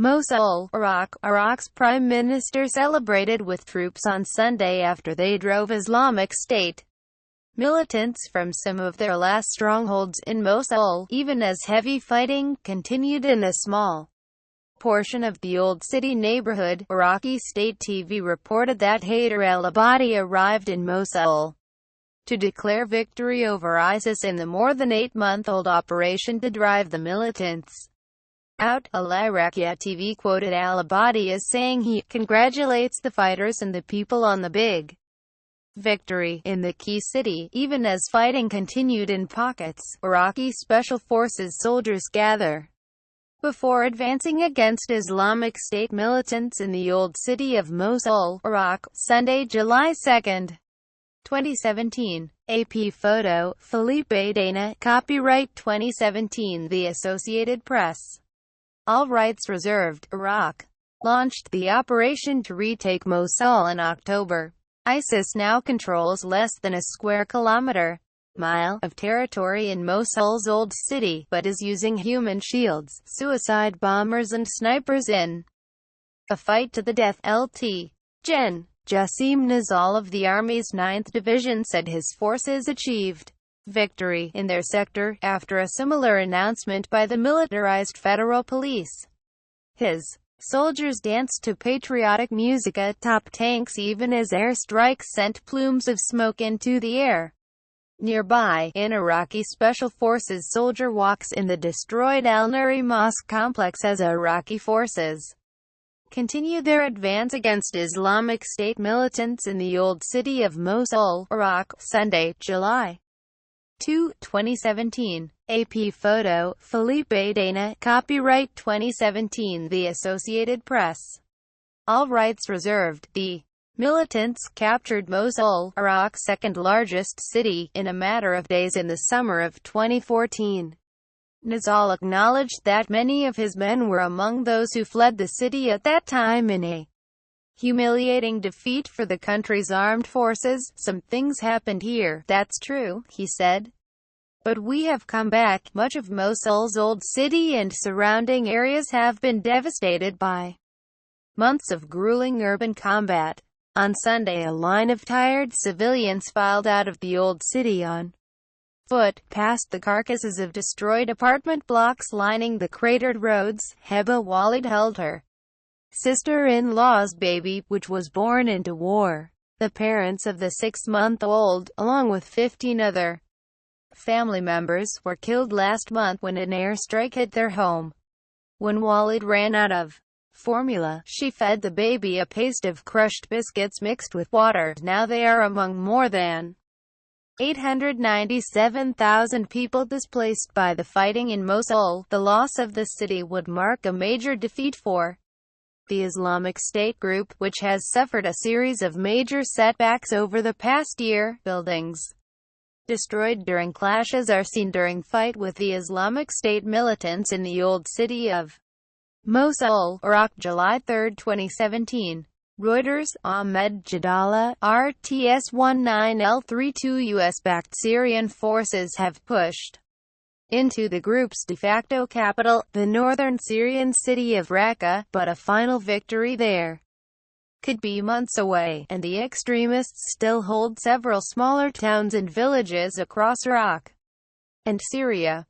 Mosul, Iraq. Iraq's prime minister celebrated with troops on Sunday after they drove Islamic State militants from some of their last strongholds in Mosul, even as heavy fighting continued in a small portion of the Old City neighborhood. Iraqi state TV reported that Haider al-Abadi arrived in Mosul to declare victory over ISIS in the more than 8-month-old operation to drive the militants out. Al-Iraqi TV quoted al-Abadi as saying he congratulates the fighters and the people on the big victory in the key city, even as fighting continued in pockets. Iraqi Special Forces soldiers gather before advancing against Islamic State militants in the Old City of Mosul, Iraq, Sunday, July 2, 2017. AP photo, Felipe Dana, copyright 2017 The Associated Press. All rights reserved. Iraq launched the operation to retake Mosul in October. ISIS now controls less than a square mile of territory in Mosul's Old City, but is using human shields, suicide bombers and snipers in a fight to the death. Lt. Gen. Jassim Nizal of the Army's 9th Division said his forces achieved victory in their sector after a similar announcement by the militarized federal police. His soldiers danced to patriotic music atop tanks even as airstrikes sent plumes of smoke into the air. Nearby, an Iraqi Special Forces soldier walks in the destroyed Al-Nuri Mosque complex as Iraqi forces continue their advance against Islamic State militants in the Old City of Mosul, Iraq, Sunday, July 2, 2017. AP photo, Felipe Dana, copyright 2017 The Associated Press. All rights reserved. The militants captured Mosul, Iraq's second-largest city, in a matter of days in the summer of 2014. Nizal acknowledged that many of his men were among those who fled the city at that time in a humiliating defeat for the country's armed forces. Some things happened here, that's true, he said. But we have come back. Much of Mosul's Old City and surrounding areas have been devastated by months of grueling urban combat. On Sunday, a line of tired civilians filed out of the Old City on foot, past the carcasses of destroyed apartment blocks lining the cratered roads. Heba Walid held her sister-in-law's baby, which was born into war. The parents of the 6-month-old, along with 15 other family members, were killed last month when an airstrike hit their home. When Walid ran out of formula, she fed the baby a paste of crushed biscuits mixed with water. Now they are among more than 897,000 people displaced by the fighting in Mosul. The loss of the city would mark a major defeat for the Islamic State group, which has suffered a series of major setbacks over the past year. Buildings destroyed during clashes are seen during fight with the Islamic State militants in the Old City of Mosul, Iraq, July 3, 2017. Reuters, Ahmed Jadallah, RTS-19L32 U.S.-backed Syrian forces have pushed into the group's de facto capital, the northern Syrian city of Raqqa, but a final victory there could be months away, and the extremists still hold several smaller towns and villages across Iraq and Syria.